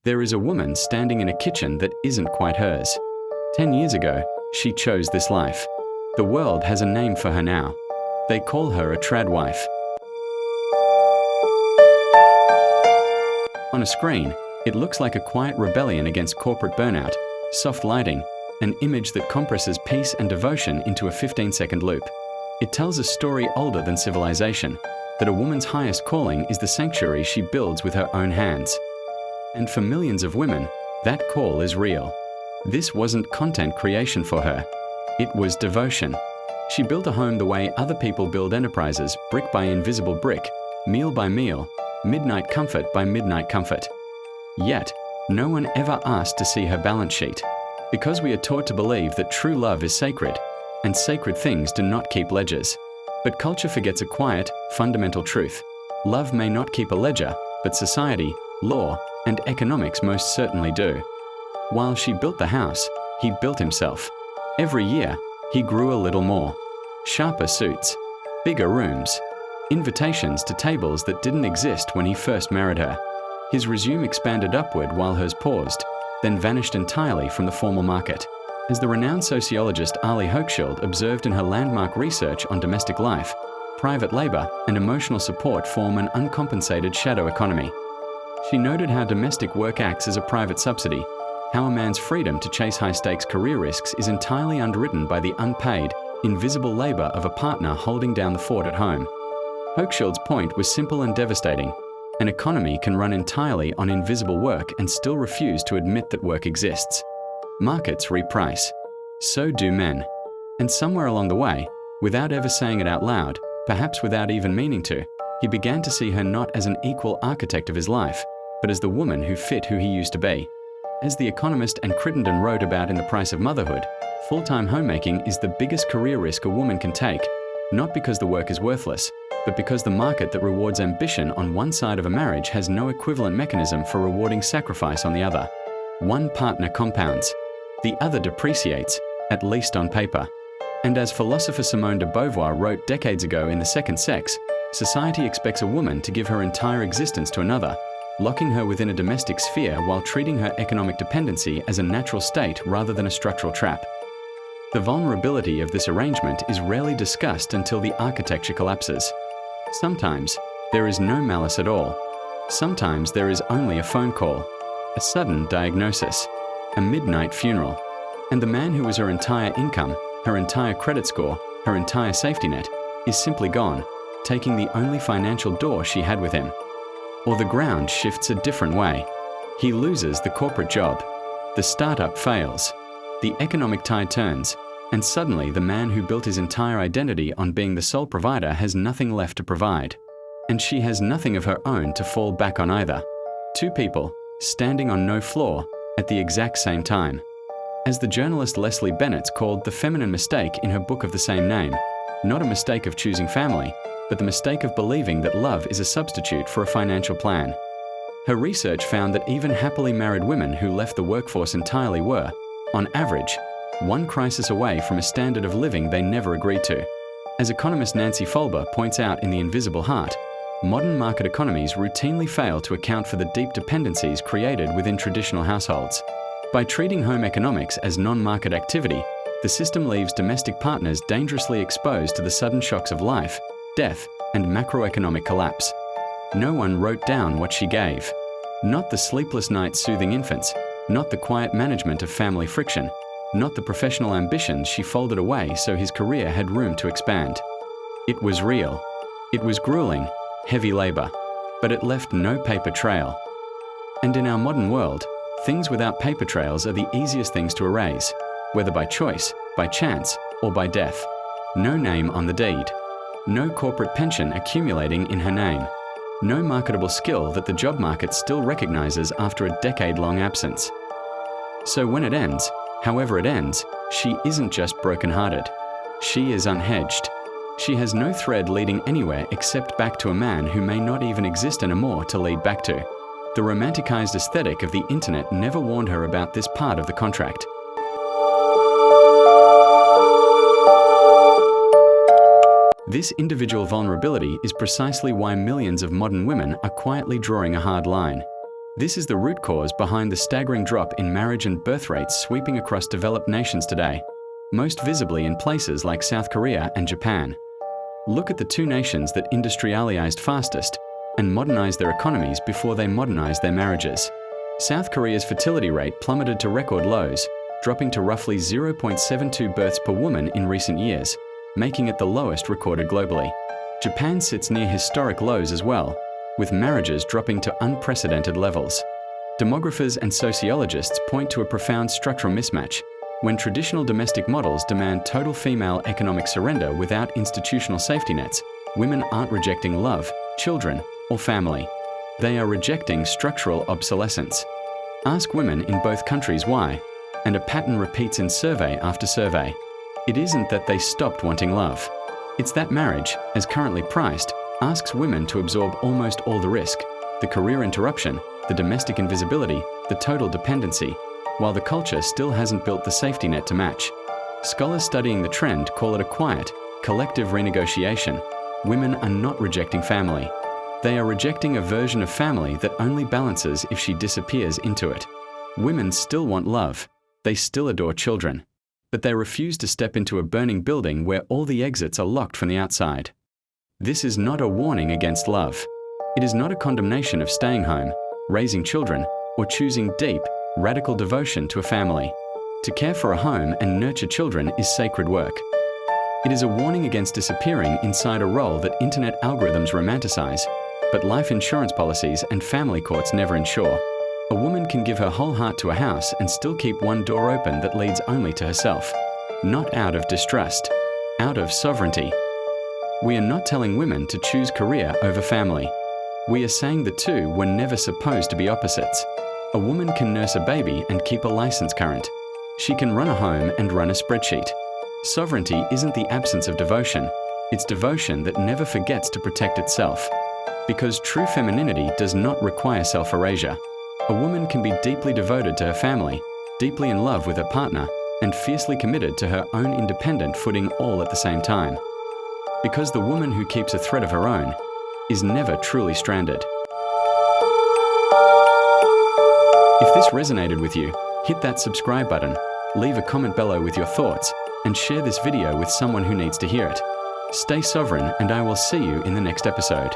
There is a woman standing in a kitchen that isn't quite hers. 10 years ago, she chose this life. The world has a name for her now. They call her a trad wife. On a screen, it looks like a quiet rebellion against corporate burnout, soft lighting, an image that compresses peace and devotion into a 15-second loop. It tells a story older than civilization, that a woman's highest calling is the sanctuary she builds with her own hands. And for millions of women, that call is real. This wasn't content creation for her. It was devotion. She built a home the way other people build enterprises, brick by invisible brick, meal by meal, midnight comfort by midnight comfort. Yet, no one ever asked to see her balance sheet, because we are taught to believe that true love is sacred, and sacred things do not keep ledgers. But culture forgets a quiet, fundamental truth. Love may not keep a ledger, but society, law, and economics most certainly do. While she built the house, he built himself. Every year, he grew a little more. Sharper suits, bigger rooms, invitations to tables that didn't exist when he first married her. His resume expanded upward while hers paused, then vanished entirely from the formal market. As the renowned sociologist Arlie Hochschild observed in her landmark research on domestic life, private labor and emotional support form an uncompensated shadow economy. She noted how domestic work acts as a private subsidy, how a man's freedom to chase high-stakes career risks is entirely underwritten by the unpaid, invisible labor of a partner holding down the fort at home. Hochschild's point was simple and devastating. An economy can run entirely on invisible work and still refuse to admit that work exists. Markets reprice. So do men. And somewhere along the way, without ever saying it out loud, perhaps without even meaning to, he began to see her not as an equal architect of his life, but as the woman who fit who he used to be. As the economist and Crittended wrote about in The Price of Motherhood, full-time homemaking is the biggest career risk a woman can take, not because the work is worthless, but because the market that rewards ambition on one side of a marriage has no equivalent mechanism for rewarding sacrifice on the other. One partner compounds, the other depreciates, at least on paper. And as philosopher Simone de Beauvoir wrote decades ago in The Second Sex, society expects a woman to give her entire existence to another, locking her within a domestic sphere while treating her economic dependency as a natural state rather than a structural trap. The vulnerability of this arrangement is rarely discussed until the architecture collapses. Sometimes, there is no malice at all. Sometimes there is only a phone call, a sudden diagnosis, a midnight funeral, and the man who was her entire income, her entire credit score, her entire safety net, is simply gone, taking the only financial door she had with him. Or the ground shifts a different way. He loses the corporate job. The startup fails. The economic tide turns, and suddenly the man who built his entire identity on being the sole provider has nothing left to provide. And she has nothing of her own to fall back on either. Two people, standing on no floor, at the exact same time. As the journalist Leslie Bennetts called the feminine mistake in her book of the same name, not a mistake of choosing family, but the mistake of believing that love is a substitute for a financial plan. Her research found that even happily married women who left the workforce entirely were, on average, one crisis away from a standard of living they never agreed to. As economist Nancy Folber points out in The Invisible Heart, modern market economies routinely fail to account for the deep dependencies created within traditional households. By treating home economics as non-market activity, the system leaves domestic partners dangerously exposed to the sudden shocks of life, death, and macroeconomic collapse. No one wrote down what she gave. Not the sleepless nights soothing infants, not the quiet management of family friction, not the professional ambitions she folded away so his career had room to expand. It was real. It was grueling, heavy labor, but it left no paper trail. And in our modern world, things without paper trails are the easiest things to erase, whether by choice, by chance, or by death. No name on the deed. No corporate pension accumulating in her name. No marketable skill that the job market still recognizes after a decade-long absence. So when it ends, however it ends, she isn't just broken-hearted. She is unhedged. She has no thread leading anywhere except back to a man who may not even exist anymore to lead back to. The romanticized aesthetic of the internet never warned her about this part of the contract. This individual vulnerability is precisely why millions of modern women are quietly drawing a hard line. This is the root cause behind the staggering drop in marriage and birth rates sweeping across developed nations today, most visibly in places like South Korea and Japan. Look at the two nations that industrialized fastest and modernized their economies before they modernized their marriages. South Korea's fertility rate plummeted to record lows, dropping to roughly 0.72 births per woman in recent years, making it the lowest recorded globally. Japan sits near historic lows as well, with marriages dropping to unprecedented levels. Demographers and sociologists point to a profound structural mismatch. When traditional domestic models demand total female economic surrender without institutional safety nets, women aren't rejecting love, children, or family. They are rejecting structural obsolescence. Ask women in both countries why, and a pattern repeats in survey after survey. It isn't that they stopped wanting love. It's that marriage, as currently priced, asks women to absorb almost all the risk, the career interruption, the domestic invisibility, the total dependency, while the culture still hasn't built the safety net to match. Scholars studying the trend call it a quiet, collective renegotiation. Women are not rejecting family. They are rejecting a version of family that only balances if she disappears into it. Women still want love. They still adore children. But they refuse to step into a burning building where all the exits are locked from the outside. This is not a warning against love. It is not a condemnation of staying home, raising children, or choosing deep, radical devotion to a family. To care for a home and nurture children is sacred work. It is a warning against disappearing inside a role that internet algorithms romanticize, but life insurance policies and family courts never insure. A woman can give her whole heart to a house and still keep one door open that leads only to herself. Not out of distrust, out of sovereignty. We are not telling women to choose career over family. We are saying the two were never supposed to be opposites. A woman can nurse a baby and keep a license current. She can run a home and run a spreadsheet. Sovereignty isn't the absence of devotion. It's devotion that never forgets to protect itself. Because true femininity does not require self-erasure. A woman can be deeply devoted to her family, deeply in love with her partner, and fiercely committed to her own independent footing all at the same time. Because the woman who keeps a thread of her own is never truly stranded. If this resonated with you, hit that subscribe button, leave a comment below with your thoughts, and share this video with someone who needs to hear it. Stay sovereign, and I will see you in the next episode.